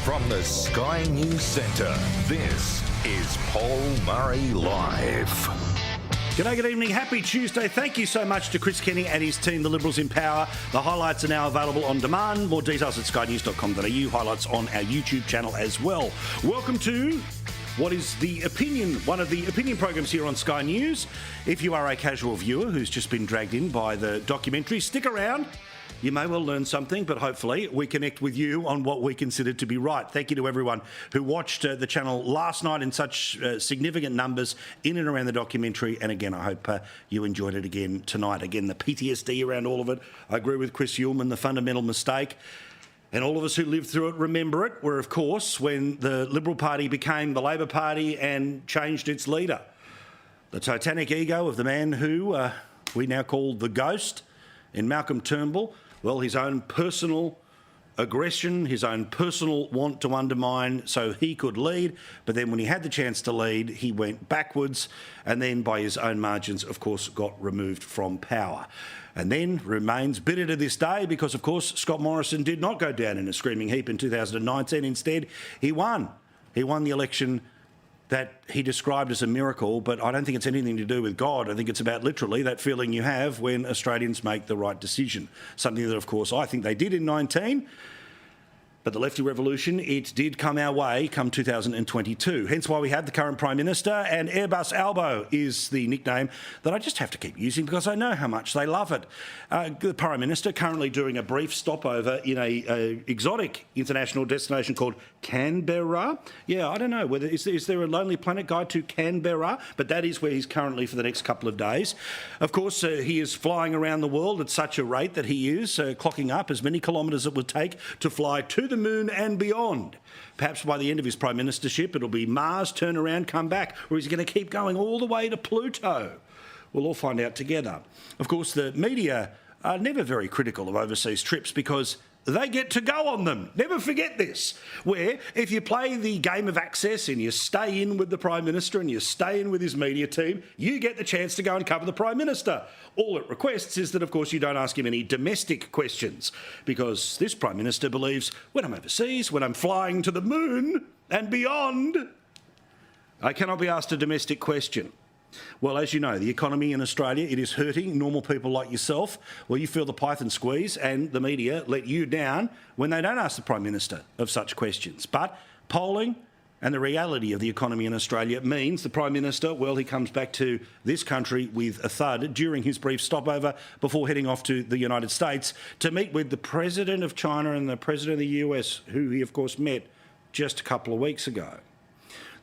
From the Sky News Centre, this is Paul Murray Live. G'day, good evening. Happy Tuesday. Thank you so much to Chris Kenny and his team, the Liberals in Power. The highlights are now available on demand. More details at skynews.com.au. Highlights on our YouTube channel as well. Welcome to what is one of the opinion programs here on Sky News. If you are a casual viewer who's just been dragged in by the documentary, stick around. You may well learn something, but hopefully we connect with you on what we consider to be right. Thank you to everyone who watched the channel last night in such significant numbers in and around the documentary. And again, I hope you enjoyed it again tonight. Again, the PTSD around all of it. I agree with Chris Uhlmann, the fundamental mistake. And all of us who lived through it remember it, were, of course, when the Liberal Party became the Labor Party and changed its leader. The titanic ego of the man who we now call the Ghost in Malcolm Turnbull. Well, his own personal aggression, his own personal want to undermine so he could lead. But then when he had the chance to lead, he went backwards and then by his own margins, of course, got removed from power. And then remains bitter to this day because, of course, Scott Morrison did not go down in a screaming heap in 2019. Instead, he won. He won the election that he described as a miracle, but I don't think it's anything to do with God. I think it's about literally that feeling you have when Australians make the right decision. Something that, of course, I think they did in 19. But the lefty revolution, it did come our way come 2022. Hence why we have the current Prime Minister, and Airbus Albo is the nickname that I just have to keep using because I know how much they love it. The Prime Minister currently doing a brief stopover in a exotic international destination called Canberra. Yeah, I don't know whether is there a Lonely Planet guide to Canberra, but that is where he's currently for the next couple of days. Of course, he is flying around the world at such a rate that he is clocking up as many kilometres it would take to fly to the moon and beyond. Perhaps by the end of his prime ministership, it'll be Mars, turn around, come back, or is he going to keep going all the way to Pluto? We'll all find out together. Of course, the media are never very critical of overseas trips because they get to go on them. Never forget this, where if you play the game of access and you stay in with the Prime Minister and you stay in with his media team, you get the chance to go and cover the Prime Minister. All it requests is that, of course, you don't ask him any domestic questions because this Prime Minister believes when I'm overseas, when I'm flying to the moon and beyond, I cannot be asked a domestic question. Well, as you know, the economy in Australia, it is hurting normal people like yourself. Well, you feel the python squeeze and the media let you down when they don't ask the Prime Minister of such questions. But polling and the reality of the economy in Australia means the Prime Minister, well, he comes back to this country with a thud during his brief stopover before heading off to the United States to meet with the President of China and the President of the US, who he, of course, met just a couple of weeks ago.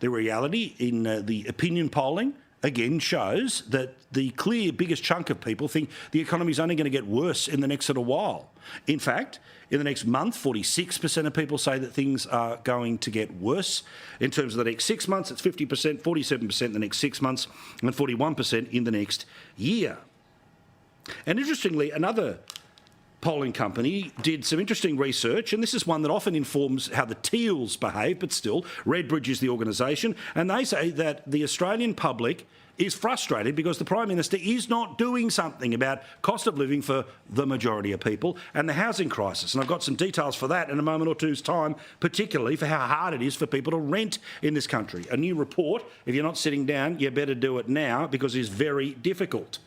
The reality in the opinion polling again shows that the clear biggest chunk of people think the economy is only going to get worse in the next little while. In fact, in the next month, 46% of people say that things are going to get worse. In terms of the next 6 months, it's 50%, 47% in the next 6 months, and 41% in the next year. And interestingly, another polling company did some interesting research, and this is one that often informs how the Teals behave, but still, Redbridge is the organisation, and they say that the Australian public is frustrated because the Prime Minister is not doing something about cost of living for the majority of people and the housing crisis. And I've got some details for that in a moment or two's time, particularly for how hard it is for people to rent in this country. A new report, if you're not sitting down, you better do it now because it's very difficult.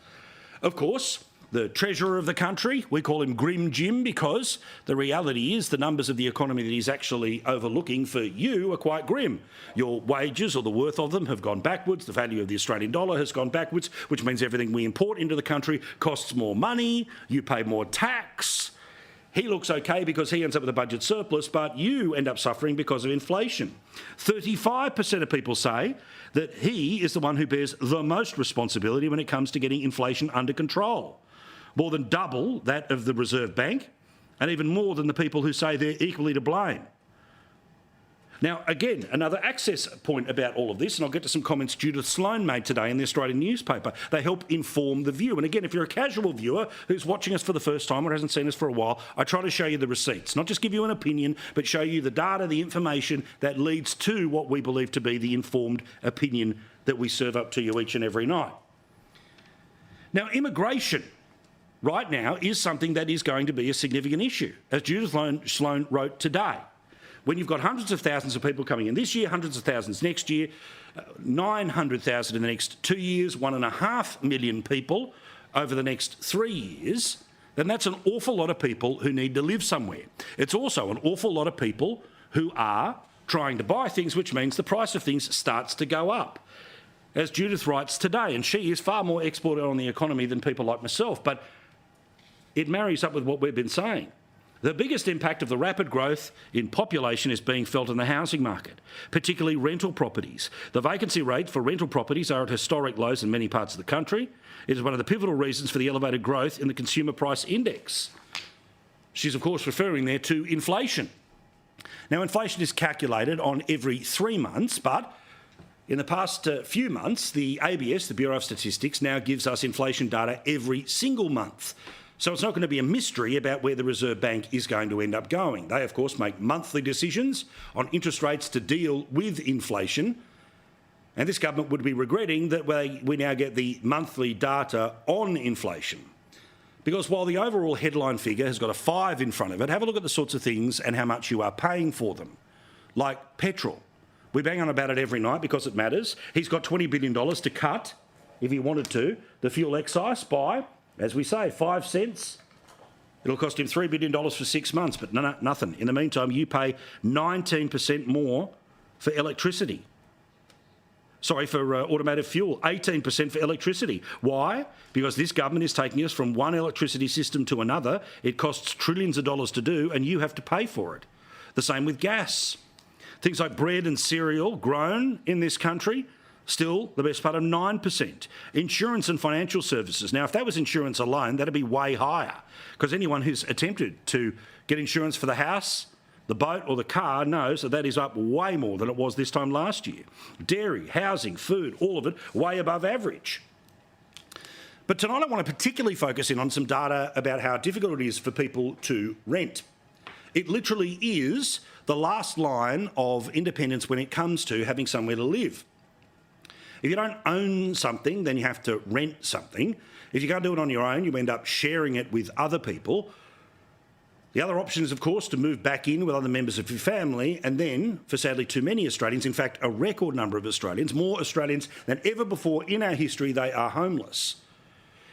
Of course, the treasurer of the country, we call him Grim Jim because the reality is the numbers of the economy that he's actually overlooking for you are quite grim. Your wages or the worth of them have gone backwards. The value of the Australian dollar has gone backwards, which means everything we import into the country costs more money. You pay more tax. He looks okay because he ends up with a budget surplus, but you end up suffering because of inflation. 35% of people say that he is the one who bears the most responsibility when it comes to getting inflation under control. More than double that of the Reserve Bank, and even more than the people who say they're equally to blame. Now, again, another access point about all of this, and I'll get to some comments Judith Sloan made today in the Australian newspaper. They help inform the view. And again, if you're a casual viewer who's watching us for the first time or hasn't seen us for a while, I try to show you the receipts, not just give you an opinion, but show you the data, the information that leads to what we believe to be the informed opinion that we serve up to you each and every night. Now, immigration right now is something that is going to be a significant issue, as Judith Sloan wrote today. when you've got hundreds of thousands of people coming in this year, hundreds of thousands next year, 900,000 in the next 2 years, 1.5 million people over the next 3 years, then that's an awful lot of people who need to live somewhere. It's also an awful lot of people who are trying to buy things, which means the price of things starts to go up. As Judith writes today, and she is far more exported on the economy than people like myself, but it marries up with what we've been saying. The biggest impact of the rapid growth in population is being felt in the housing market, particularly rental properties. The vacancy rate for rental properties are at historic lows in many parts of the country. It is one of the pivotal reasons for the elevated growth in the consumer price index. She's, of course, referring there to inflation. Now, inflation is calculated on every 3 months, but in the past few months, the ABS, the Bureau of Statistics, now gives us inflation data every single month. So it's not going to be a mystery about where the Reserve Bank is going to end up going. They, of course, make monthly decisions on interest rates to deal with inflation. And this government would be regretting that we now get the monthly data on inflation. Because while the overall headline figure has got a 5 in front of it, have a look at the sorts of things and how much you are paying for them. Like petrol. We bang on about it every night because it matters. He's got $20 billion to cut, if he wanted to, the fuel excise by, as we say, 5 cents. It'll cost him $3 billion for 6 months, but nothing. In the meantime, you pay 19% more for electricity. Sorry, for automotive fuel, 18% for electricity. Why? Because this government is taking us from one electricity system to another. It costs trillions of dollars to do, and you have to pay for it. The same with gas. Things like bread and cereal grown in this country, still the best part of 9%. Insurance and financial services. Now, if that was insurance alone, that'd be way higher, because anyone who's attempted to get insurance for the house, the boat or the car knows that that is up way more than it was this time last year. Dairy, housing, food, all of it way above average. But tonight I want to particularly focus in on some data about how difficult it is for people to rent. It literally is the last line of independence when it comes to having somewhere to live. If you don't own something, then you have to rent something. If you can't do it on your own, you end up sharing it with other people. The other option is, of course, to move back in with other members of your family, and then, for sadly too many Australians, in fact a record number of Australians, more Australians than ever before in our history, they are homeless.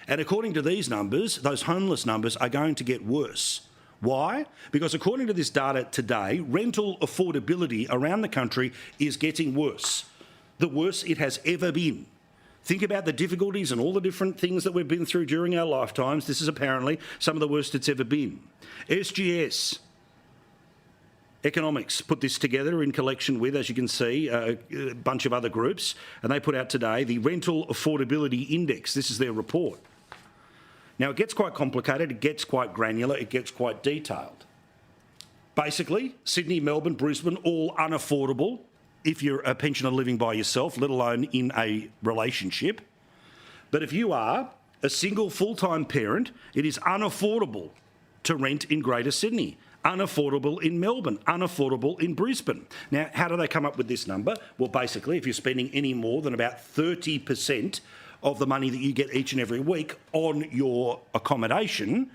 And according to these numbers, those homeless numbers are going to get worse. Why? Because according to this data today, rental affordability around the country is getting worse. The worst it has ever been. Think about the difficulties and all the different things that we've been through during our lifetimes. This is apparently some of the worst it's ever been. SGS Economics put this together in collection with, as you can see, a bunch of other groups, and they put out today the Rental Affordability Index. This is their report. Now, it gets quite complicated, it gets quite granular, it gets quite detailed. Basically, Sydney, Melbourne, Brisbane, all unaffordable if you're a pensioner living by yourself, let alone in a relationship. But if you are a single full-time parent, it is unaffordable to rent in Greater Sydney, unaffordable in Melbourne, unaffordable in Brisbane. Now, how do they come up with this number? Well, basically, if you're spending any more than about 30% of the money that you get each and every week on your accommodation,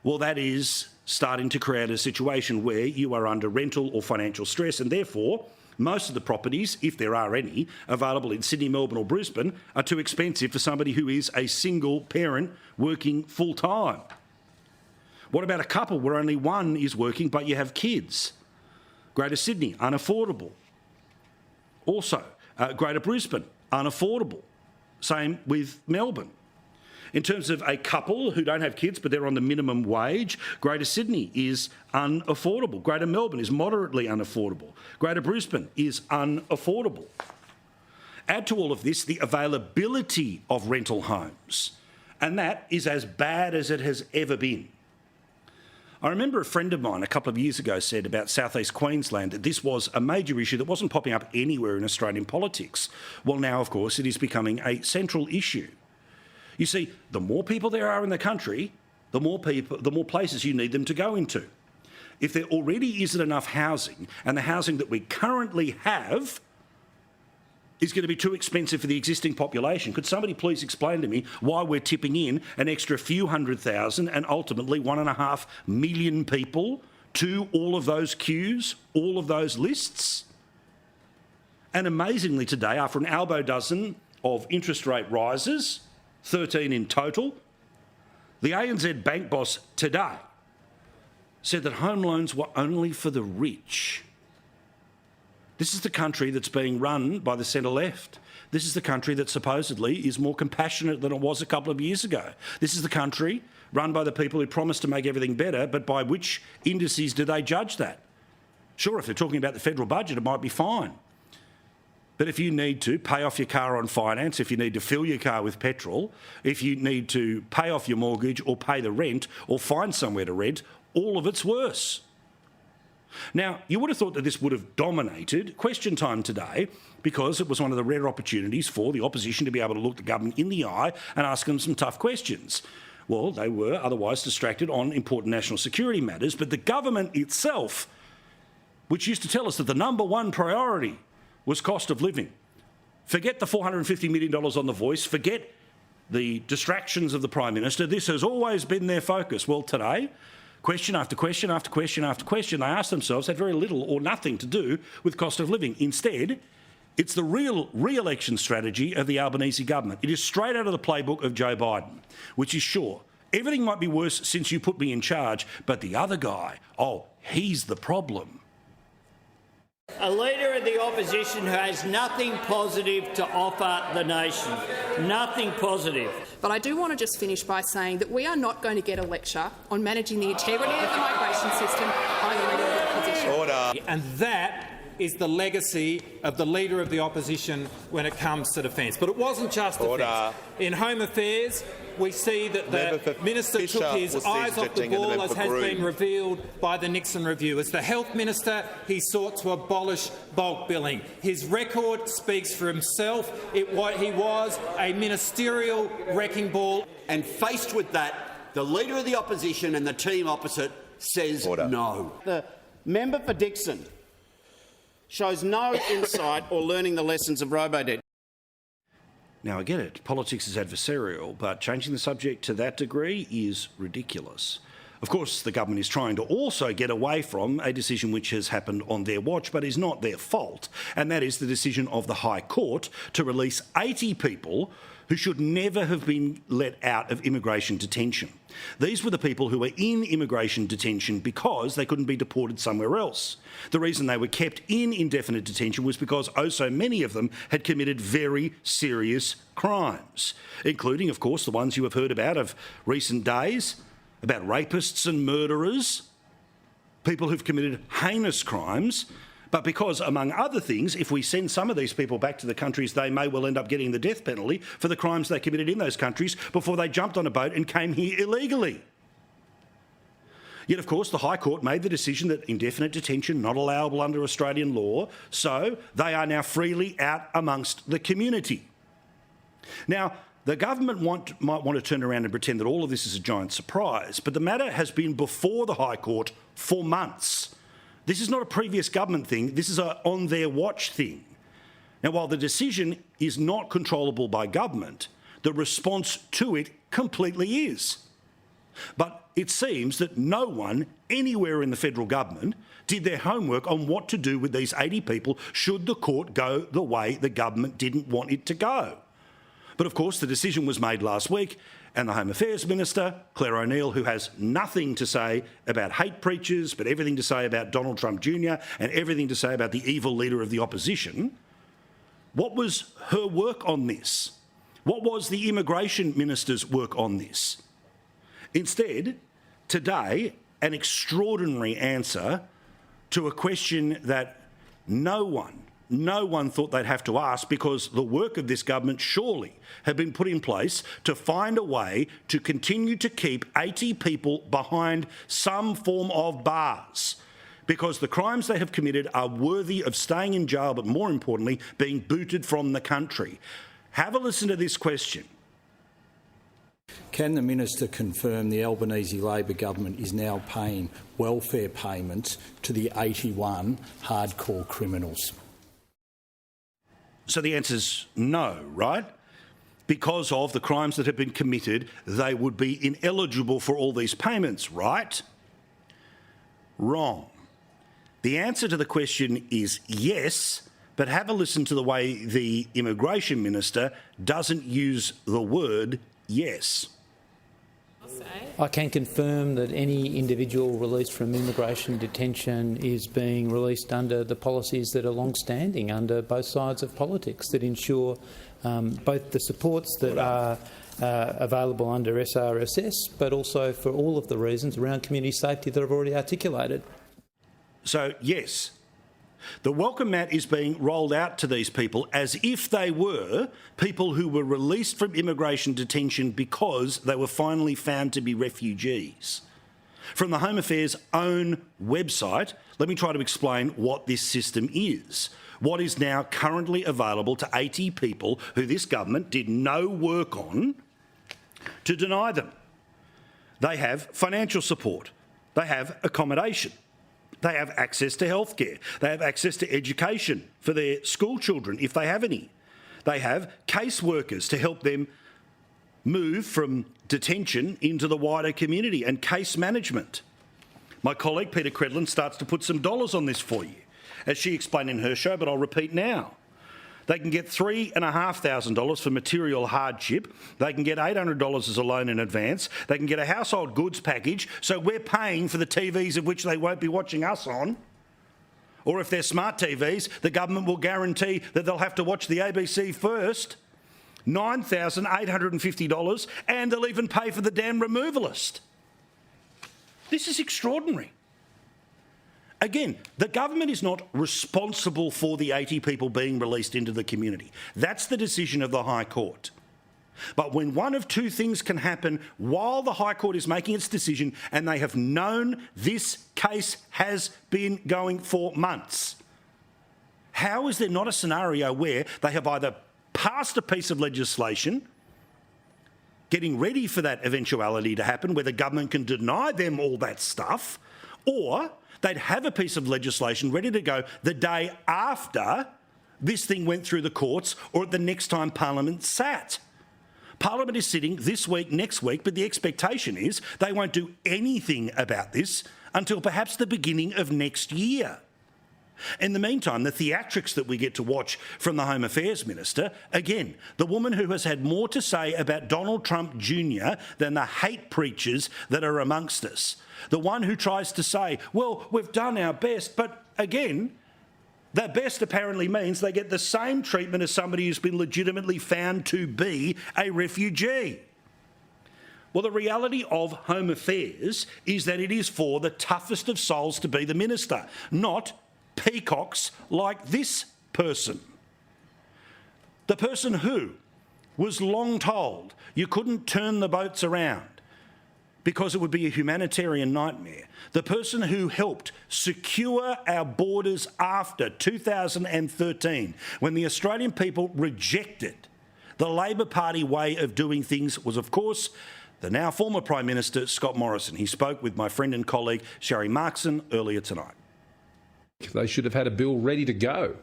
well, that is starting to create a situation where you are under rental or financial stress, and therefore most of the properties, if there are any, available in Sydney, Melbourne or Brisbane are too expensive for somebody who is a single parent working full-time. What about a couple where only one is working but you have kids? Greater Sydney, unaffordable. Also, Greater Brisbane, unaffordable. Same with Melbourne. In terms of a couple who don't have kids but they're on the minimum wage, Greater Sydney is unaffordable. Greater Melbourne is moderately unaffordable. Greater Brisbane is unaffordable. Add to all of this the availability of rental homes, and that is as bad as it has ever been. I remember a friend of mine a couple of years ago said about southeast Queensland that this was a major issue that wasn't popping up anywhere in Australian politics. Well, now, of course, it is becoming a central issue. You see, the more people there are in the country, the more places you need them to go into. If there already isn't enough housing, and the housing that we currently have is going to be too expensive for the existing population, could somebody please explain to me why we're tipping in an extra few 100,000 and ultimately 1.5 million people to all of those queues, all of those lists. And amazingly today, after an elbow dozen of interest rate rises, 13 in total, the ANZ bank boss today said that home loans were only for the rich. This is the country that's being run by the centre-left. This is the country that supposedly is more compassionate than it was a couple of years ago. This is the country run by the people who promised to make everything better, but by which indices do they judge that? Sure, if they're talking about the federal budget, it might be fine. But if you need to pay off your car on finance, if you need to fill your car with petrol, if you need to pay off your mortgage or pay the rent or find somewhere to rent, all of it's worse. Now, you would have thought that this would have dominated question time today because it was one of the rare opportunities for the opposition to be able to look the government in the eye and ask them some tough questions. Well, they were otherwise distracted on important national security matters, but the government itself, which used to tell us that the number one priority was cost of living. Forget the $450 million on The Voice, forget the distractions of the Prime Minister. This has always been their focus. Well, today, question after question after question after question, they asked themselves had very little or nothing to do with cost of living. Instead, it's the real re-election strategy of the Albanese government. It is straight out of the playbook of Joe Biden, which is sure, everything might be worse since you put me in charge, but the other guy, oh, he's the problem. A leader of the opposition who has nothing positive to offer the nation. Nothing positive. But I do want to just finish by saying that we are not going to get a lecture on managing the integrity of the migration system by the Leader of the Opposition. Order. And that is the legacy of the Leader of the Opposition when it comes to defence. But it wasn't just defence. In Home Affairs, we see that the Minister took his eyes off the ball, as has been revealed by the Nixon Review. As the Health Minister, he sought to abolish bulk billing. His record speaks for himself. He was a ministerial wrecking ball. And faced with that, the Leader of the Opposition and the team opposite says no. The member for Dixon shows no insight or learning the lessons of robo-debt. Now, I get it, politics is adversarial, but changing the subject to that degree is ridiculous. Of course, the government is trying to also get away from a decision which has happened on their watch, but is not their fault, and that is the decision of the High Court to release 80 people who should never have been let out of immigration detention. These were the people who were in immigration detention because they couldn't be deported somewhere else. The reason they were kept in indefinite detention was because oh so many of them had committed very serious crimes, including, of course, the ones you have heard about of recent days, about rapists and murderers, people who've committed heinous crimes. But because, among other things, if we send some of these people back to the countries, they may well end up getting the death penalty for the crimes they committed in those countries before they jumped on a boat and came here illegally. Yet, of course, the High Court made the decision that indefinite detention not allowable under Australian law, so they are now freely out amongst the community. Now, the government might want to turn around and pretend that all of this is a giant surprise, but the matter has been before the High Court for months. This is not a previous government thing, this is a on their watch thing. Now, while the decision is not controllable by government, the response to it completely is. But it seems that no one anywhere in the federal government did their homework on what to do with these 80 people should the court go the way the government didn't want it to go. But of course, the decision was made last week, and the Home Affairs Minister, Claire O'Neill, who has nothing to say about hate preachers, but everything to say about Donald Trump Jr. and everything to say about the evil Leader of the Opposition, what was her work on this? What was the Immigration Minister's work on this? Instead, today, an extraordinary answer to a question that no one thought they'd have to ask, because the work of this government surely had been put in place to find a way to continue to keep 80 people behind some form of bars, because the crimes they have committed are worthy of staying in jail, but more importantly, being booted from the country. Have a listen to this question. Can the Minister confirm the Albanese Labor government is now paying welfare payments to the 81 hardcore criminals? So the answer's no, right? Because of the crimes that have been committed, they would be ineligible for all these payments, right? Wrong. The answer to the question is yes, but have a listen to the way the Immigration Minister doesn't use the word yes. I can confirm that any individual released from immigration detention is being released under the policies that are long-standing under both sides of politics that ensure both the supports that are available under SRSS, but also for all of the reasons around community safety that I've already articulated. So, yes, the welcome mat is being rolled out to these people as if they were people who were released from immigration detention because they were finally found to be refugees. From the Home Affairs' own website, let me try to explain what this system is. What is now currently available to 80 people who this government did no work on to deny them. They have financial support. They have accommodation. They have access to healthcare. They have access to education for their school children, if they have any. They have caseworkers to help them move from detention into the wider community and case management. My colleague Peter Credlin starts to put some dollars on this for you, as she explained in her show, but I'll repeat now. They can get $3,500 for material hardship. They can get $800 as a loan in advance. They can get a household goods package, so we're paying for the TVs of which they won't be watching us on. Or if they're smart TVs, the government will guarantee that they'll have to watch the ABC first. $9,850, and they'll even pay for the damn removalist. This is extraordinary. Again, the government is not responsible for the 80 people being released into the community. That's the decision of the High Court. But when one of two things can happen while the High Court is making its decision, and they have known this case has been going for months, how is there not a scenario where they have either passed a piece of legislation getting ready for that eventuality to happen, where the government can deny them all that stuff, or they'd have a piece of legislation ready to go the day after this thing went through the courts or at the next time Parliament sat. Parliament is sitting this week, next week, but the expectation is they won't do anything about this until perhaps the beginning of next year. In the meantime, the theatrics that we get to watch from the Home Affairs Minister, again, the woman who has had more to say about Donald Trump Jr. than the hate preachers that are amongst us. The one who tries to say, well, we've done our best, but again, their best apparently means they get the same treatment as somebody who's been legitimately found to be a refugee. Well, the reality of Home Affairs is that it is for the toughest of souls to be the minister, not peacocks like this person. The person who was long told you couldn't turn the boats around because it would be a humanitarian nightmare. The person who helped secure our borders after 2013, when the Australian people rejected the Labor Party way of doing things, was, of course, the now former Prime Minister, Scott Morrison. He spoke with my friend and colleague, Sherry Markson, earlier tonight. They should have had a bill ready to go.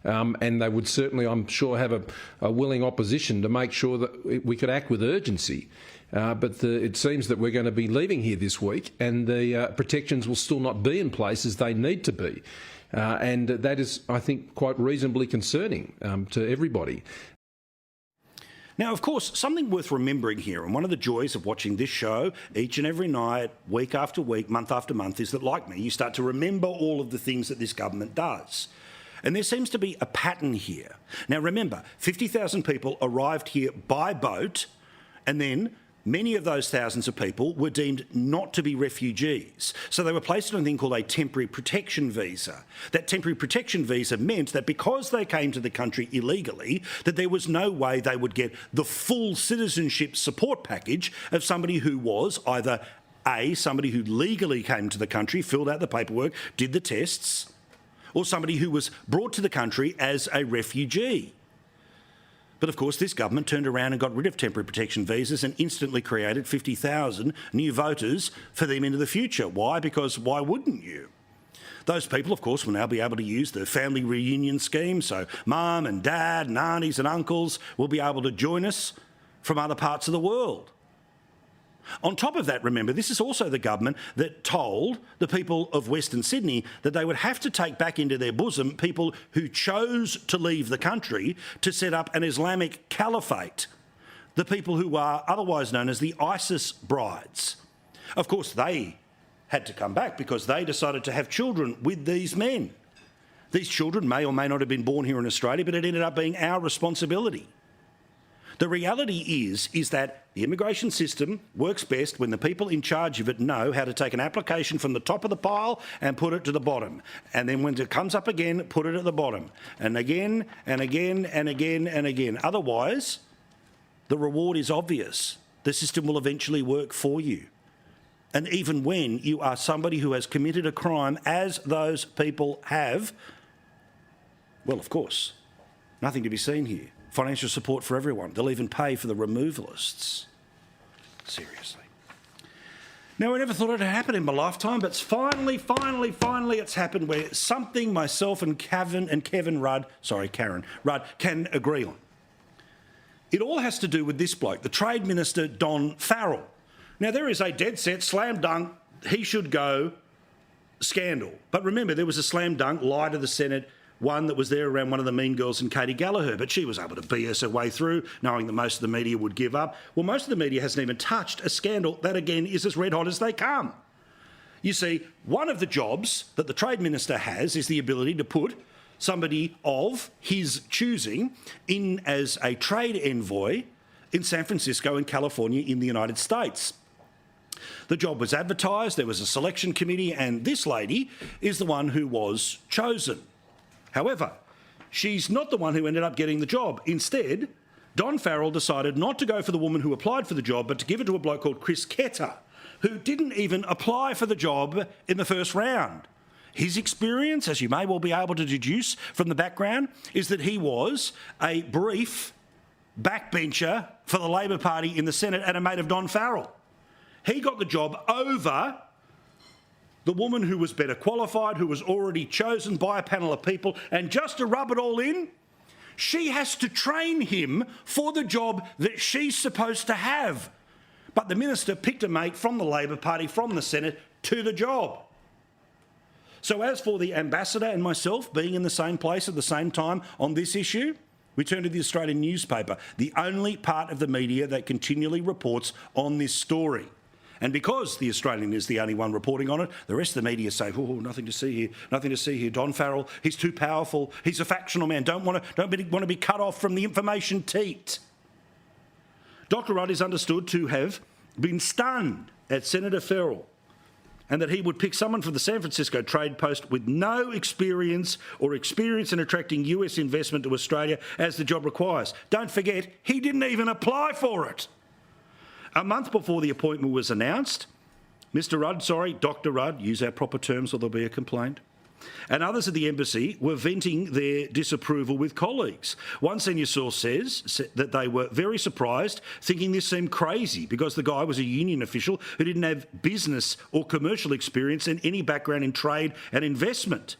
And they would certainly, I'm sure, have a willing opposition to make sure that we could act with urgency. But it seems that we're going to be leaving here this week and the protections will still not be in place as they need to be. And that is, I think, quite reasonably concerning to everybody. Now, of course, something worth remembering here, and one of the joys of watching this show each and every night, week after week, month after month, is that, like me, you start to remember all of the things that this government does. And there seems to be a pattern here. Now, remember, 50,000 people arrived here by boat, and then many of those thousands of people were deemed not to be refugees. So they were placed on a thing called a temporary protection visa. That temporary protection visa meant that because they came to the country illegally, that there was no way they would get the full citizenship support package of somebody who was either A, somebody who legally came to the country, filled out the paperwork, did the tests, or somebody who was brought to the country as a refugee. But of course, this government turned around and got rid of temporary protection visas and instantly created 50,000 new voters for them into the future. Why? Because why wouldn't you? Those people, of course, will now be able to use the family reunion scheme, so mum and dad and aunties and uncles will be able to join us from other parts of the world. On top of that, remember, this is also the government that told the people of Western Sydney that they would have to take back into their bosom people who chose to leave the country to set up an Islamic caliphate, the people who are otherwise known as the ISIS brides. Of course, they had to come back because they decided to have children with these men. These children may or may not have been born here in Australia, but it ended up being our responsibility. The reality is that the immigration system works best when the people in charge of it know how to take an application from the top of the pile and put it to the bottom. And then when it comes up again, put it at the bottom. And again, and again, and again, and again. Otherwise, the reward is obvious. The system will eventually work for you. And even when you are somebody who has committed a crime, as those people have, well, of course, nothing to be seen here. Financial support for everyone. They'll even pay for the removalists. Seriously. Now, I never thought it had happened in my lifetime, but finally, it's happened where something myself and Karen Rudd can agree on. It all has to do with this bloke, the Trade Minister, Don Farrell. Now, there is a dead set, slam dunk, he should go scandal. But remember, there was a slam dunk, lie to the Senate, one that was there around one of the mean girls and Katie Gallagher, but she was able to BS her way through, knowing that most of the media would give up. Well, most of the media hasn't even touched a scandal that, again, is as red hot as they come. You see, one of the jobs that the Trade Minister has is the ability to put somebody of his choosing in as a trade envoy in San Francisco and California in the United States. The job was advertised, there was a selection committee, and this lady is the one who was chosen. However, she's not the one who ended up getting the job. Instead, Don Farrell decided not to go for the woman who applied for the job, but to give it to a bloke called Chris Ketter, who didn't even apply for the job in the first round. His experience, as you may well be able to deduce from the background, is that he was a brief backbencher for the Labor Party in the Senate and a mate of Don Farrell. He got the job over the woman who was better qualified, who was already chosen by a panel of people, and just to rub it all in, she has to train him for the job that she's supposed to have. But the minister picked a mate from the Labor Party, from the Senate, to the job. So as for the ambassador and myself being in the same place at the same time on this issue, we turn to the Australian newspaper, the only part of the media that continually reports on this story. And because the Australian is the only one reporting on it, the rest of the media say, oh, nothing to see here, nothing to see here. Don Farrell, he's too powerful, he's a factional man, don't want to be cut off from the information teat. Dr. Rudd is understood to have been stunned at Senator Farrell and that he would pick someone from the San Francisco trade post with no experience in attracting US investment to Australia as the job requires. Don't forget, he didn't even apply for it. A month before the appointment was announced, Dr. Rudd, use our proper terms or there'll be a complaint, and others at the embassy were venting their disapproval with colleagues. One senior source says that they were very surprised, thinking this seemed crazy because the guy was a union official who didn't have business or commercial experience and any background in trade and investment.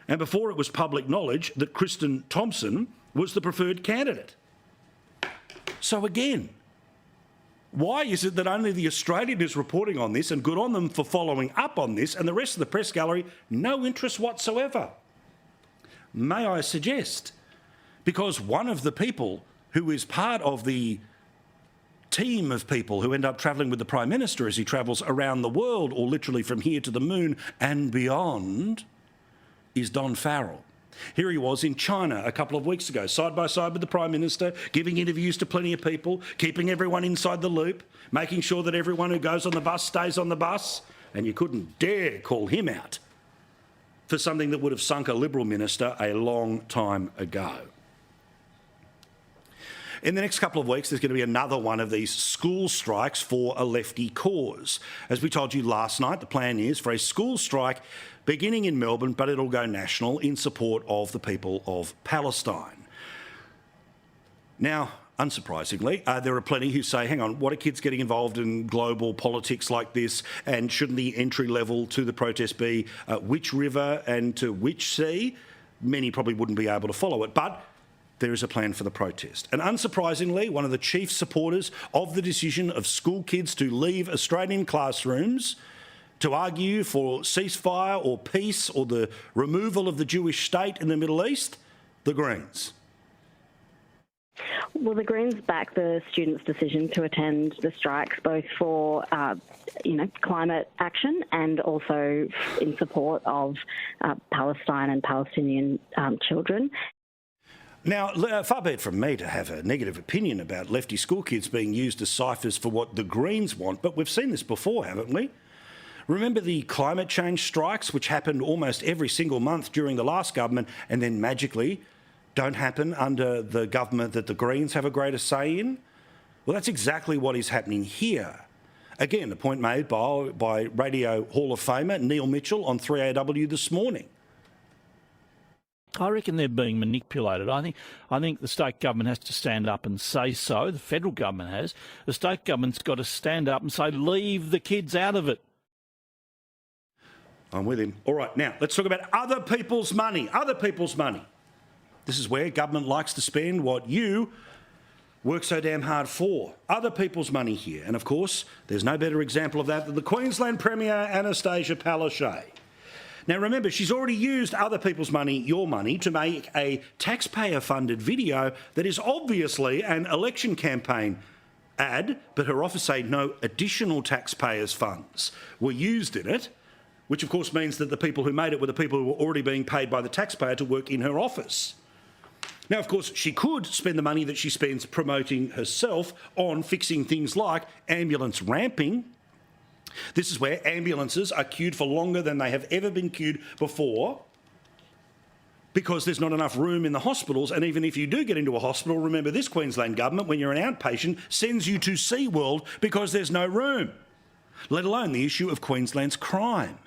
And before it was public knowledge that Kristen Thompson was the preferred candidate. So again, why is it that only the Australian is reporting on this, and good on them for following up on this, and the rest of the press gallery, no interest whatsoever? May I suggest, because one of the people who is part of the team of people who end up travelling with the Prime Minister as he travels around the world, or literally from here to the moon and beyond, is Don Farrell. Here he was in China a couple of weeks ago, side by side with the Prime Minister, giving interviews to plenty of people, keeping everyone inside the loop, making sure that everyone who goes on the bus stays on the bus, and you couldn't dare call him out for something that would have sunk a Liberal minister a long time ago. In the next couple of weeks, there's going to be another one of these school strikes for a lefty cause. As we told you last night, the plan is for a school strike beginning in Melbourne, but it'll go national in support of the people of Palestine. Now, unsurprisingly, there are plenty who say, hang on, what are kids getting involved in global politics like this, and shouldn't the entry level to the protest be which river and to which sea? Many probably wouldn't be able to follow it, but there is a plan for the protest. And unsurprisingly, one of the chief supporters of the decision of school kids to leave Australian classrooms to argue for ceasefire or peace or the removal of the Jewish state in the Middle East, the Greens. Well, the Greens back the students' decision to attend the strikes, both for, climate action and also in support of Palestine and Palestinian children. Now, far be it from me to have a negative opinion about lefty school kids being used as ciphers for what the Greens want, but we've seen this before, haven't we? Remember the climate change strikes, which happened almost every single month during the last government and then magically don't happen under the government that the Greens have a greater say in? Well, that's exactly what is happening here. Again, a point made by Radio Hall of Famer Neil Mitchell on 3AW this morning. I reckon they're being manipulated. I think the state government has to stand up and say so. The federal government has. The state government's got to stand up and say, leave the kids out of it. I'm with him. All right, now let's talk about other people's money. Other people's money. This is where government likes to spend what you work so damn hard for. Other people's money here. And of course, there's no better example of that than the Queensland Premier, Anastasia Palaszczuk. Now remember, she's already used other people's money, your money, to make a taxpayer-funded video that is obviously an election campaign ad, but her office said no additional taxpayers' funds were used in it, which of course means that the people who made it were the people who were already being paid by the taxpayer to work in her office. Now, of course, she could spend the money that she spends promoting herself on fixing things like ambulance ramping. This is where ambulances are queued for longer than they have ever been queued before because there's not enough room in the hospitals. And even if you do get into a hospital, remember this Queensland government, when you're an outpatient, sends you to SeaWorld because there's no room, let alone the issue of Queensland's crime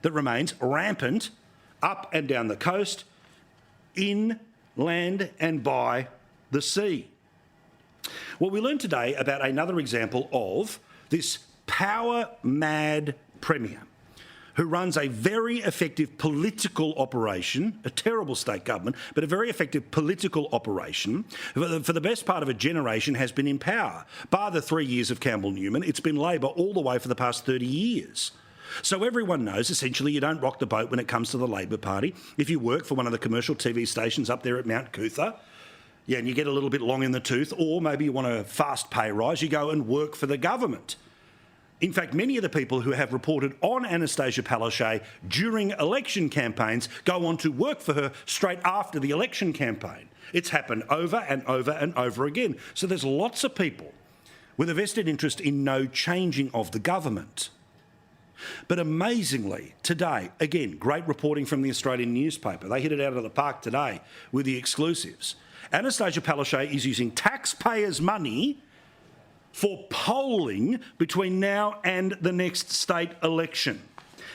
that remains rampant up and down the coast, in land and by the sea. Well, we learned today about another example of this power-mad Premier who runs a very effective political operation, a terrible state government, but a very effective political operation for the best part of a generation has been in power. Bar the 3 years of Campbell Newman, it's been Labor all the way for the past 30 years. So everyone knows, essentially, you don't rock the boat when it comes to the Labor Party. If you work for one of the commercial TV stations up there at Mount Cootha, yeah, and you get a little bit long in the tooth, or maybe you want a fast pay rise, you go and work for the government. In fact, many of the people who have reported on Anastasia Palaszczuk during election campaigns go on to work for her straight after the election campaign. It's happened over and over and over again. So there's lots of people with a vested interest in no changing of the government. But amazingly, today, again, great reporting from the Australian newspaper. They hit it out of the park today with the exclusives. Anastasia Palaszczuk is using taxpayers' money for polling between now and the next state election.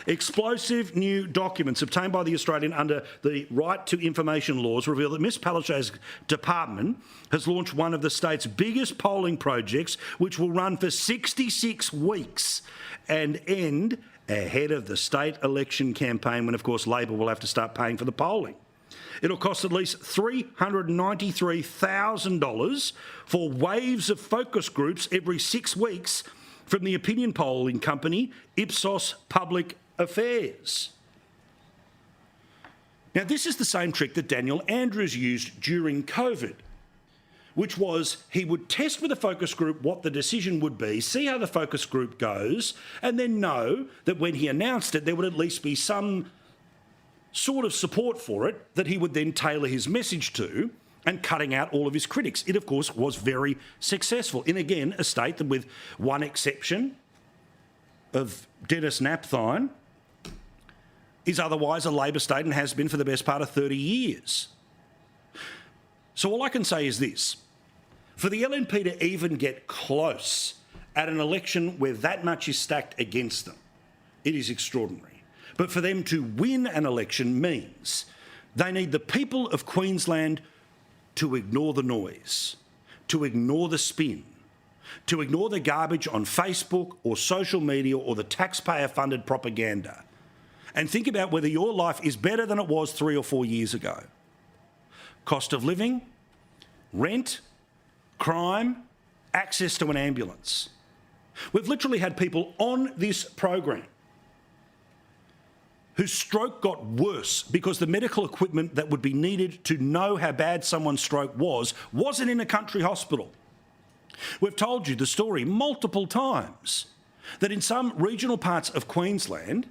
Explosive new documents obtained by the Australian under the Right to Information laws reveal that Ms Palaszczuk's department has launched one of the state's biggest polling projects, which will run for 66 weeks and end ahead of the state election campaign when, of course, Labor will have to start paying for the polling. It'll cost at least $393,000 for waves of focus groups every 6 weeks from the opinion polling company Ipsos Public Affairs. Now, this is the same trick that Daniel Andrews used during COVID, which was he would test with a focus group what the decision would be, see how the focus group goes, and then know that when he announced it, there would at least be some sort of support for it that he would then tailor his message to, and cutting out all of his critics. It, of course, was very successful in, again, a state that, with one exception of Dennis Napthine, is otherwise a Labor state and has been for the best part of 30 years. So all I can say is this. For the LNP to even get close at an election where that much is stacked against them, it is extraordinary. But for them to win an election means they need the people of Queensland to ignore the noise, to ignore the spin, to ignore the garbage on Facebook or social media or the taxpayer-funded propaganda, and think about whether your life is better than it was 3 or 4 years ago. Cost of living, rent, crime, access to an ambulance. We've literally had people on this program whose stroke got worse because the medical equipment that would be needed to know how bad someone's stroke wasn't in a country hospital. We've told you the story multiple times that in some regional parts of Queensland,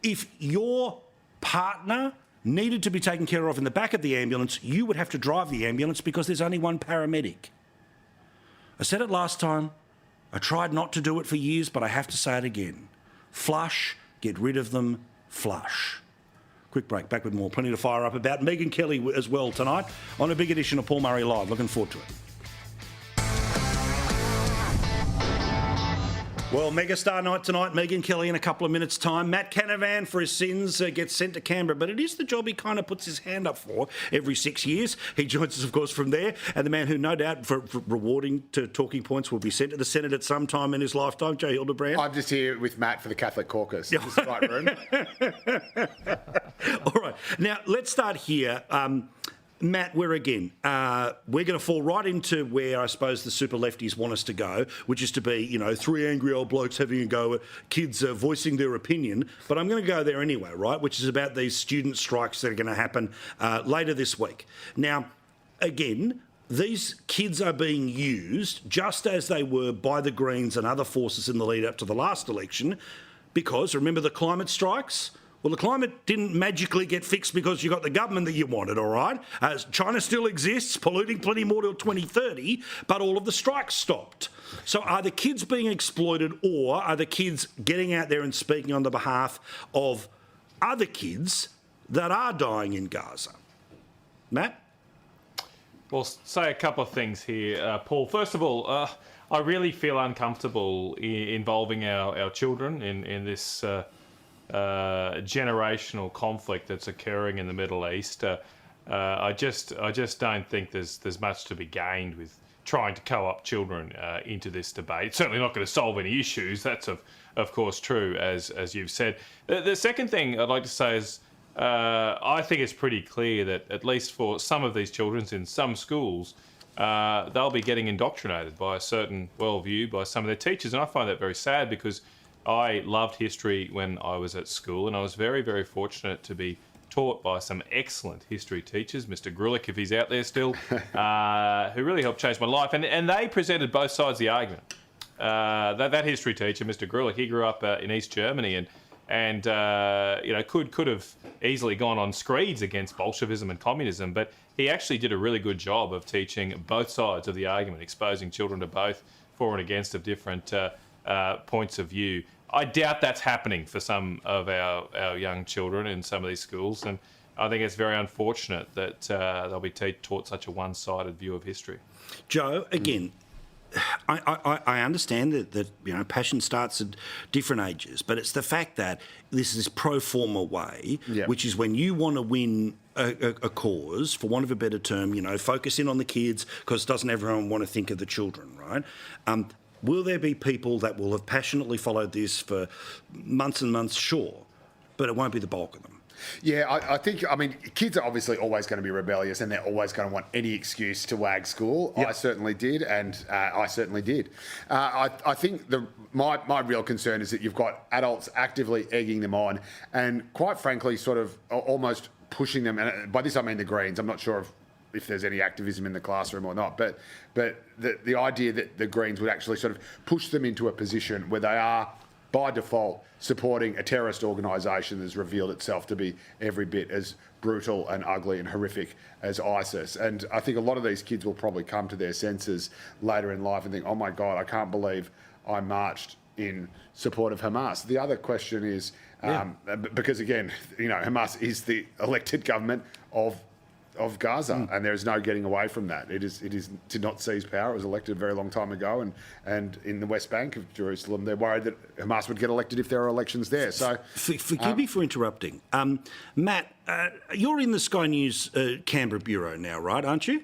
if your partner needed to be taken care of in the back of the ambulance, you would have to drive the ambulance because there's only one paramedic. I said it last time. I tried not to do it for years, but I have to say it again. Flush, get rid of them, flush. Quick break, back with more. Plenty to fire up about. Megyn Kelly as well tonight on a big edition of Paul Murray Live. Looking forward to it. Well, megastar night tonight. Megyn Kelly in a couple of minutes' time. Matt Canavan, for his sins, gets sent to Canberra, but it is the job he kind of puts his hand up for every 6 years. He joins us, of course, from there, and the man who, no doubt, for rewarding to talking points, will be sent to the Senate at some time in his lifetime, Joe Hildebrand. I'm just here with Matt for the Catholic caucus. This is the right room. All right. Now, let's start here. Matt, we're going to fall right into where I suppose the super lefties want us to go, which is to be, three angry old blokes having a go at kids voicing their opinion. But I'm going to go there anyway, right, which is about these student strikes that are going to happen later this week. Now, again, these kids are being used just as they were by the Greens and other forces in the lead up to the last election because, remember the climate strikes? Well, the climate didn't magically get fixed because you got the government that you wanted, all right? China still exists, polluting plenty more till 2030, but all of the strikes stopped. So are the kids being exploited or are the kids getting out there and speaking on the behalf of other kids that are dying in Gaza? Matt? Well, say a couple of things here, Paul. First of all, I really feel uncomfortable involving our children in this generational conflict that's occurring in the Middle East. I just don't think there's much to be gained with trying to co-opt children into this debate. It's certainly not going to solve any issues. That's of course true, as you've said. The second thing I'd like to say is I think it's pretty clear that at least for some of these children in some schools, they'll be getting indoctrinated by a certain worldview by some of their teachers, and I find that very sad because I loved history when I was at school, and I was very, very fortunate to be taught by some excellent history teachers, Mr. Grulich, if he's out there still, who really helped change my life. And they presented both sides of the argument. That history teacher, Mr. Grulich, he grew up in East Germany and could have easily gone on screeds against Bolshevism and communism, but he actually did a really good job of teaching both sides of the argument, exposing children to both for and against of different points of view. I doubt that's happening for some of our young children in some of these schools, and I think it's very unfortunate that they'll be taught such a one-sided view of history. Joe, again, I understand that passion starts at different ages, but it's the fact that this is pro forma way, which is when you want to win a cause, for want of a better term, focus in on the kids because doesn't everyone want to think of the children, right? Will there be people that will have passionately followed this for months and months? Sure, but it won't be the bulk of them. Yeah, I think, kids are obviously always going to be rebellious and they're always going to want any excuse to wag school. Yep. I certainly did, and I certainly did. I think my real concern is that you've got adults actively egging them on and, quite frankly, sort of almost pushing them. And by this I mean the Greens. I'm not sure if there's any activism in the classroom or not, but the idea that the Greens would actually sort of push them into a position where they are, by default, supporting a terrorist organisation that's revealed itself to be every bit as brutal and ugly and horrific as ISIS. And I think a lot of these kids will probably come to their senses later in life and think, oh my God, I can't believe I marched in support of Hamas. The other question is, because again, Hamas is the elected government of Gaza, and there is no getting away from that. It did not seize power. It was elected a very long time ago, and in the West Bank of Jerusalem, they're worried that Hamas would get elected if there are elections there. So, forgive me for interrupting, Matt. You're in the Sky News Canberra bureau now, right? Aren't you?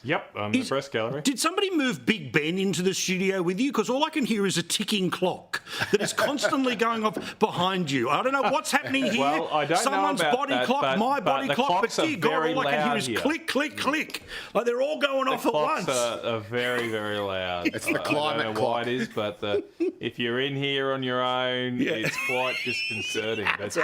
Yep, I'm in the press gallery. Did somebody move Big Ben into the studio with you? Because all I can hear is a ticking clock that is constantly going off behind you. I don't know what's happening here. Well, I don't Someone's know about body that, clock, my body the clock, but clocks are dear God, very all I can hear loud is here. click, click, click. Like they're all going off at once. The clocks are very, very loud. It's the climate I don't know clock. why it is, but if you're in here on your own, it's quite disconcerting. That's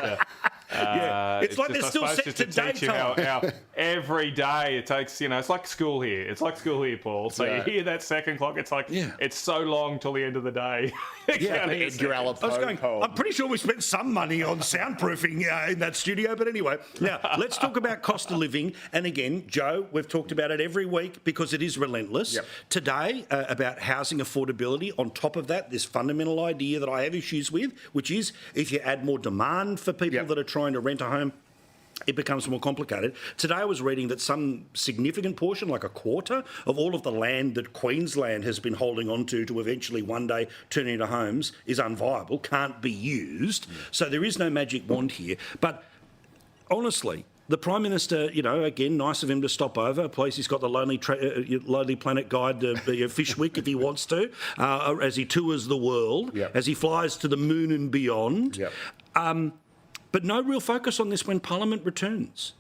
it's like they're still set to teach you how every day it takes, it's like school here. It's like school here, Paul. So you hear that second clock, it's like, it's so long till the end of the day. Edgar Allan Poe. I'm pretty sure we spent some money on soundproofing in that studio, but anyway. Now, let's talk about cost of living. And again, Joe, we've talked about it every week because it is relentless. Yep. Today, about housing affordability. On top of that, this fundamental idea that I have issues with, which is if you add more demand for people that are trying to rent a home, it becomes more complicated. Today I was reading that some significant portion, like a quarter, of all of the land that Queensland has been holding on to eventually one day turn into homes is unviable, can't be used. So there is no magic wand here. But honestly, the Prime Minister, again, nice of him to stop over. Please, he's got the Lonely Planet Guide Fish Week if he wants to, as he tours the world, as he flies to the moon and beyond. But no real focus on this when Parliament returns.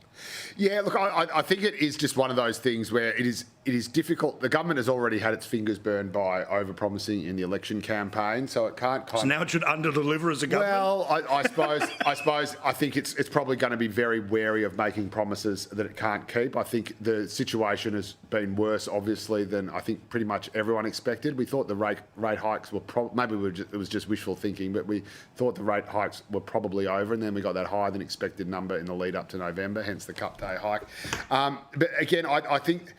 Yeah, look, I think it is just one of those things where it is difficult. The government has already had its fingers burned by over-promising in the election campaign, so it can't. So now it should under-deliver as a government. Well, I think it's probably going to be very wary of making promises that it can't keep. I think the situation has been worse, obviously, than I think pretty much everyone expected. We thought the rate hikes were it was just wishful thinking, but we thought the rate hikes were probably over, and then we got that higher than expected number in the lead up to November, hence the Cup Day hike. But again, I think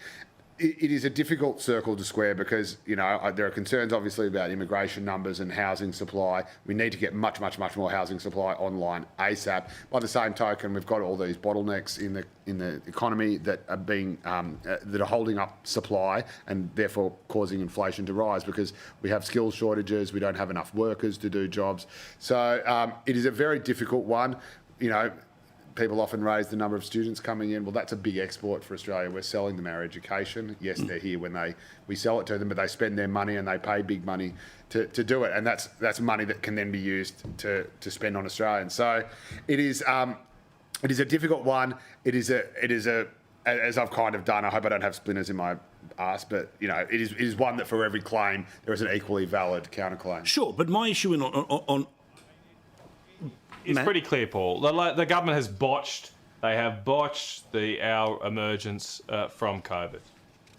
it is a difficult circle to square because, there are concerns obviously about immigration numbers and housing supply. We need to get much, much, much more housing supply online ASAP. By the same token, we've got all these bottlenecks in the economy that are being that are holding up supply and therefore causing inflation to rise because we have skills shortages, we don't have enough workers to do jobs. So it is a very difficult one. People often raise the number of students coming in. Well, that's a big export for Australia. We're selling them our education. Yes, they're here when we sell it to them, but they spend their money and they pay big money to do it. And that's money that can then be used to spend on Australians. So it is a difficult one. It is a as I've kind of done. I hope I don't have splinters in my arse, but it is one that for every claim there is an equally valid counterclaim. Sure, but my issue on it's pretty clear, Paul. The government has botched. They have botched our emergence from COVID.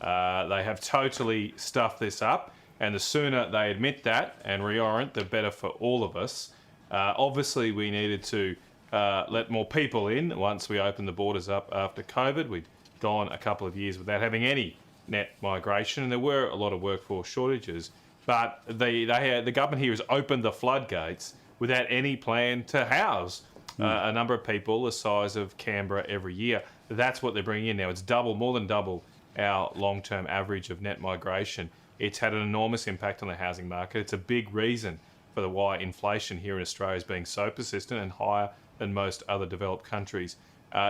They have totally stuffed this up, and the sooner they admit that and reorient, the better for all of us. Obviously, we needed to let more people in once we opened the borders up after COVID. We'd gone a couple of years without having any net migration, and there were a lot of workforce shortages. But the government here has opened the floodgates without any plan to house a number of people the size of Canberra every year. That's what they're bringing in now. It's more than double our long-term average of net migration. It's had an enormous impact on the housing market. It's a big reason for why inflation here in Australia is being so persistent and higher than most other developed countries.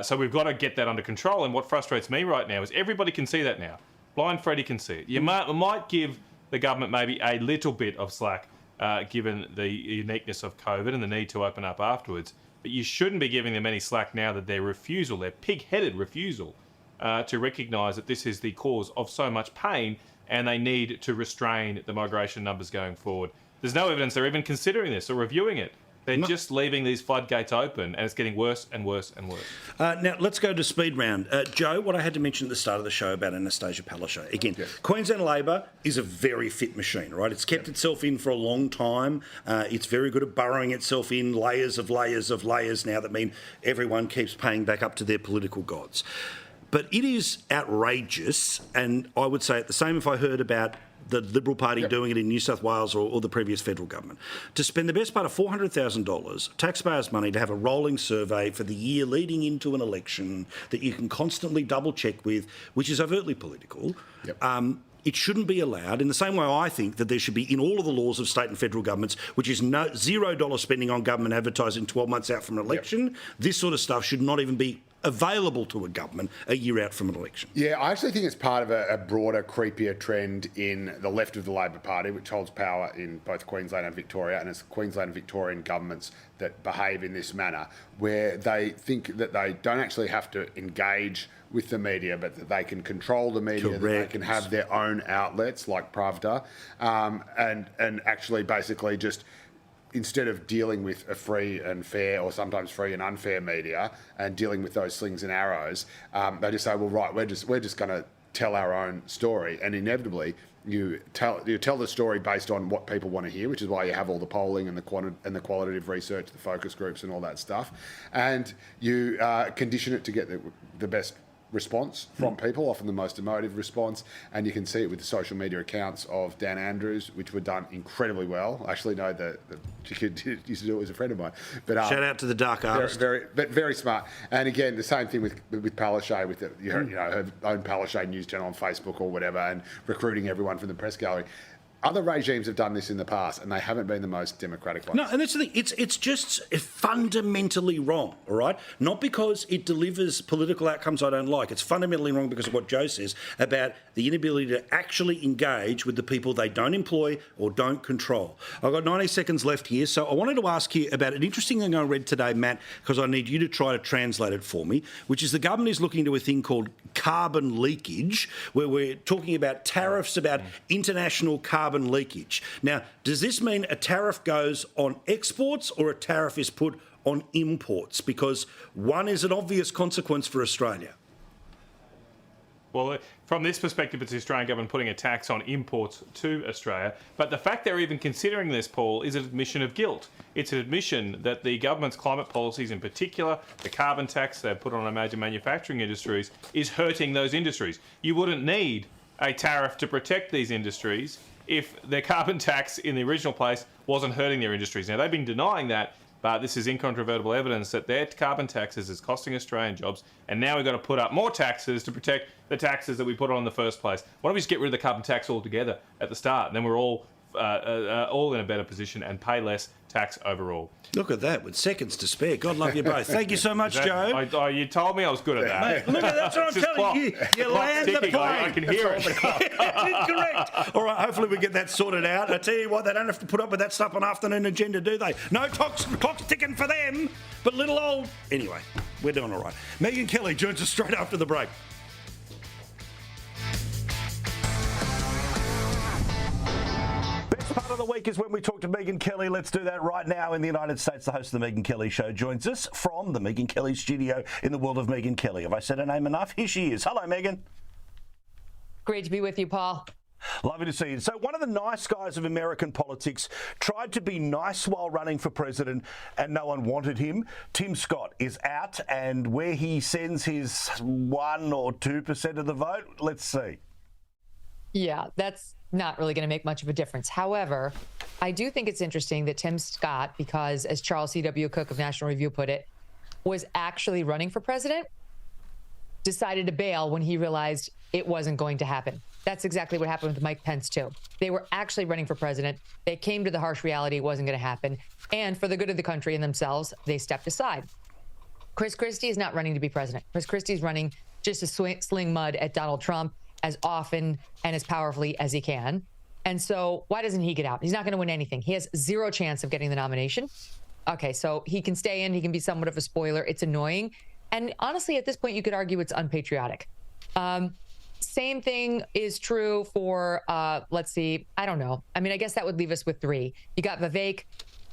So we've got to get that under control. And what frustrates me right now is everybody can see that now. Blind Freddie can see it. You might give the government maybe a little bit of slack given the uniqueness of COVID and the need to open up afterwards. But you shouldn't be giving them any slack now that their pig-headed refusal to recognise that this is the cause of so much pain and they need to restrain the migration numbers going forward. There's no evidence they're even considering this or reviewing it. They're just leaving these floodgates open, and it's getting worse and worse and worse. Now, let's go to speed round. Joe, what I had to mention at the start of the show about Anastasia Palaszczuk. Again, Queensland Labor is a very fit machine, right? It's kept itself in for a long time. It's very good at burrowing itself in layers of layers of layers now that mean everyone keeps paying back up to their political gods. But it is outrageous, and I would say it the same if I heard about the Liberal Party doing it in New South Wales or the previous federal government, to spend the best part of $400,000 taxpayers' money to have a rolling survey for the year leading into an election that you can constantly double-check with, which is overtly political. It shouldn't be allowed. In the same way I think that there should be in all of the laws of state and federal governments, which is $0 spending on government advertising 12 months out from an election, this sort of stuff should not even be available to a government a year out from an election. Yeah, I actually think it's part of a broader, creepier trend in the left of the Labor Party, which holds power in both Queensland and Victoria, and it's Queensland and Victorian governments that behave in this manner, where they think that they don't actually have to engage with the media, but that they can control the media, that they can have their own outlets like Pravda, and actually basically just, instead of dealing with a free and fair, or sometimes free and unfair media, and dealing with those slings and arrows, they just say, well, right, we're just going to tell our own story, and inevitably you tell the story based on what people want to hear, which is why you have all the polling and the qualitative research, the focus groups, and all that stuff, and you condition it to get the best response from people, often the most emotive response, and you can see it with the social media accounts of Dan Andrews, which were done incredibly well. I actually know that the kid used to do it, was a friend of mine. But shout out to the dark artist. Very smart. And again, the same thing with Palaszczuk, with her own Palaszczuk news channel on Facebook or whatever, and recruiting everyone from the press gallery. Other regimes have done this in the past, and they haven't been the most democratic ones. No, and that's the thing. It's just fundamentally wrong, all right? Not because it delivers political outcomes I don't like. It's fundamentally wrong because of what Joe says about the inability to actually engage with the people they don't employ or don't control. I've got 90 seconds left here, so I wanted to ask you about an interesting thing I read today, Matt, because I need you to try to translate it for me, which is the government is looking into a thing called carbon leakage, where we're talking about tariffs about international carbon leakage. Now, does this mean a tariff goes on exports or a tariff is put on imports? Because one is an obvious consequence for Australia. Well, from this perspective, it's the Australian government putting a tax on imports to Australia. But the fact they're even considering this, Paul, is an admission of guilt. It's an admission that the government's climate policies, in particular, the carbon tax they've put on our major manufacturing industries, is hurting those industries. You wouldn't need a tariff to protect these industries if their carbon tax in the original place wasn't hurting their industries. Now, they've been denying that, but this is incontrovertible evidence that their carbon taxes is costing Australian jobs, and now we've got to put up more taxes to protect the taxes that we put on in the first place. Why don't we just get rid of the carbon tax altogether at the start, and then we're all in a better position and pay less tax overall. Look at that, with seconds to spare. God love you both. Thank you so much, Joe. You told me I was good at that. Mate, look at that's what I'm telling you. You land the plane. I can hear it. Incorrect. All right, hopefully we get that sorted out. I tell you what, they don't have to put up with that stuff on Afternoon Agenda, do they? No clock's ticking for them, but little old... Anyway, we're doing all right. Megan Kelly joins us straight after the break. Part of the week is when we talk to Megan Kelly. Let's do that right now in the United States. The host of the Megan Kelly Show joins us from the Megan Kelly studio in the world of Megan Kelly. Have I said her name enough? Here she is. Hello, Megan. Great to be with you, Paul. Lovely to see you. So one of the nice guys of American politics tried to be nice while running for president and no one wanted him. Tim Scott is out, and where he sends his 1 or 2% of the vote, let's see. Yeah, that's not really going to make much of a difference. However, I do think it's interesting that Tim Scott, because as Charles C.W. Cook of National Review put it, was actually running for president, decided to bail when he realized it wasn't going to happen. That's exactly what happened with Mike Pence, too. They were actually running for president. They came to the harsh reality it wasn't going to happen. And for the good of the country and themselves, they stepped aside. Chris Christie is not running to be president. Chris Christie is running just to sling mud at Donald Trump as often and as powerfully as he can. And so why doesn't he get out? He's not going to win anything. He has zero chance of getting the nomination. Okay, so he can stay in. He can be somewhat of a spoiler. It's annoying. And honestly, at this point, you could argue it's unpatriotic. Same thing is true for, let's see, I don't know. I mean, I guess that would leave us with 3. You got Vivek,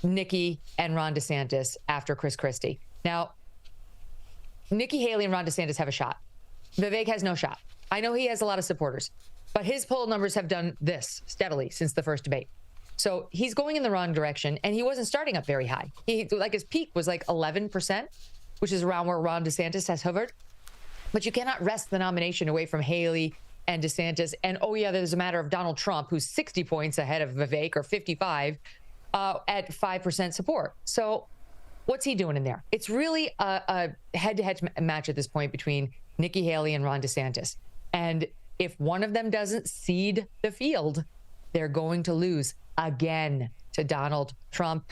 Nikki, and Ron DeSantis after Chris Christie. Now, Nikki Haley and Ron DeSantis have a shot. Vivek has no shot. I know he has a lot of supporters, but his poll numbers have done this steadily since the first debate. So he's going in the wrong direction, and he wasn't starting up very high. His peak was like 11%, which is around where Ron DeSantis has hovered. But you cannot wrest the nomination away from Haley and DeSantis. And, oh, yeah, there's a matter of Donald Trump, who's 60 points ahead of Vivek, or 55, at 5% support. So what's he doing in there? It's really a head-to-head match at this point between Nikki Haley and Ron DeSantis. And if one of them doesn't cede the field, they're going to lose again to Donald Trump.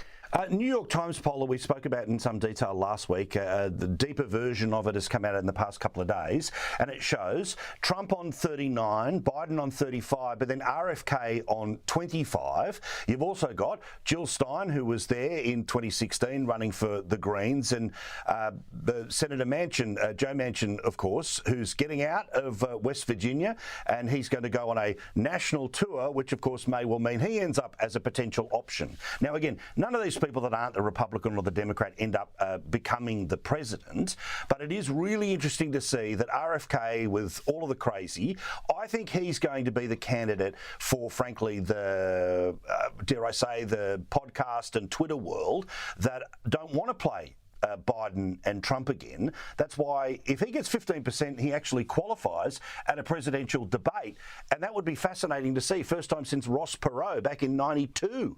New York Times poll that we spoke about in some detail last week, the deeper version of it has come out in the past couple of days, and it shows Trump on 39, Biden on 35, but then RFK on 25. You've also got Jill Stein, who was there in 2016 running for the Greens, and the Senator Manchin, Joe Manchin, of course, who's getting out of West Virginia, and he's going to go on a national tour, which of course may well mean he ends up as a potential option. Now, again, none of these people that aren't the Republican or the Democrat end up becoming the president, but it is really interesting to see that RFK, with all of the crazy, I think he's going to be the candidate for, frankly, the, dare I say, the podcast and Twitter world that don't want to play Biden and Trump again. That's why if he gets 15%, he actually qualifies at a presidential debate, and that would be fascinating to see. First time since Ross Perot back in '92.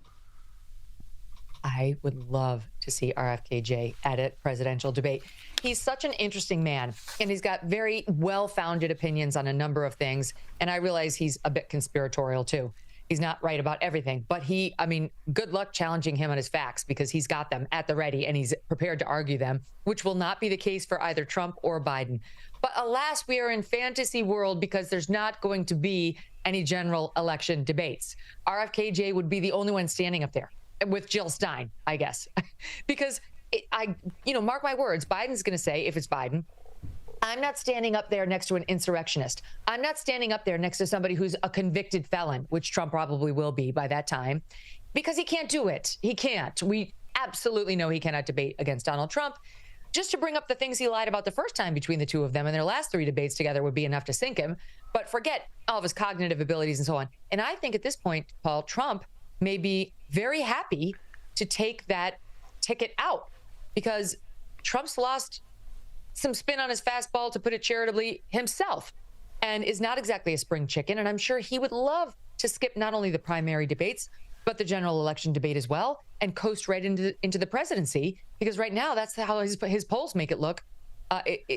I would love to see RFKJ at a presidential debate. He's such an interesting man, and he's got very well-founded opinions on a number of things, and I realize he's a bit conspiratorial too. He's not right about everything, but good luck challenging him on his facts, because he's got them at the ready and he's prepared to argue them, which will not be the case for either Trump or Biden. But alas, we are in fantasy world because there's not going to be any general election debates. RFKJ would be the only one standing up there with Jill Stein, I guess, because mark my words, Biden's going to say, if it's Biden, I'm not standing up there next to an insurrectionist. I'm not standing up there next to somebody who's a convicted felon, which Trump probably will be by that time, because he can't do it. He can't. We absolutely know he cannot debate against Donald Trump. Just to bring up the things he lied about the first time between the two of them, and their last 3 debates together would be enough to sink him, but forget all of his cognitive abilities and so on. And I think at this point, Paul, Trump may be very happy to take that ticket out, because Trump's lost some spin on his fastball, to put it charitably, himself, and is not exactly a spring chicken. And I'm sure he would love to skip not only the primary debates, but the general election debate as well, and coast right into the presidency, because right now that's how his polls make it look.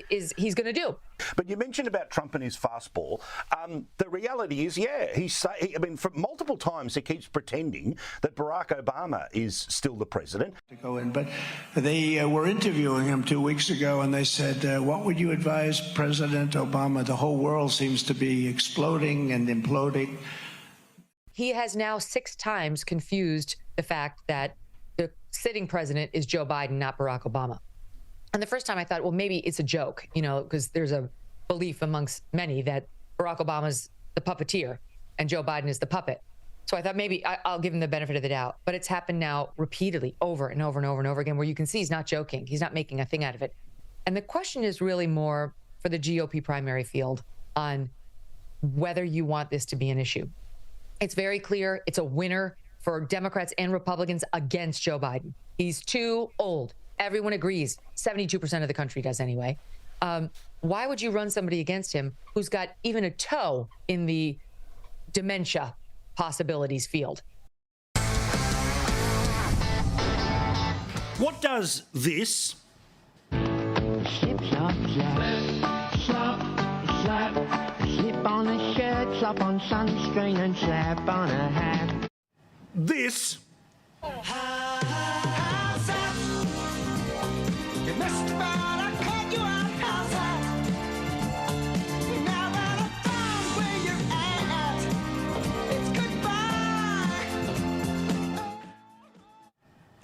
He's going to do. But you mentioned about Trump and his fastball. The reality is, for multiple times he keeps pretending that Barack Obama is still the president. To go in, but they were interviewing him 2 weeks ago, and they said, "What would you advise President Obama? The whole world seems to be exploding and imploding." He has now 6 times confused the fact that the sitting president is Joe Biden, not Barack Obama. And the first time I thought, well, maybe it's a joke, because there's a belief amongst many that Barack Obama's the puppeteer and Joe Biden is the puppet. So I thought maybe I'll give him the benefit of the doubt. But it's happened now repeatedly, over and over and over and over again, where you can see he's not joking. He's not making a thing out of it. And the question is really more for the GOP primary field on whether you want this to be an issue. It's very clear it's a winner for Democrats and Republicans against Joe Biden. He's too old. Everyone agrees. 72% of the country does anyway. Why would you run somebody against him who's got even a toe in the dementia possibilities field? What does this? Slip, slop, slap, slop, slap, slip on a shirt, slop on sunscreen and slap on a hat. This.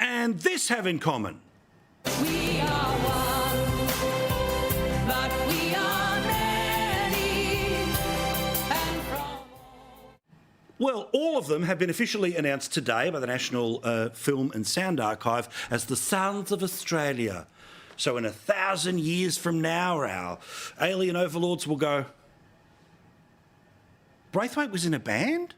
And this have in common. We are one, but we are many. And from... Well, all of them have been officially announced today by the National Film and Sound Archive as the Sounds of Australia. So in 1,000 years from now, our alien overlords will go, Braithwaite was in a band?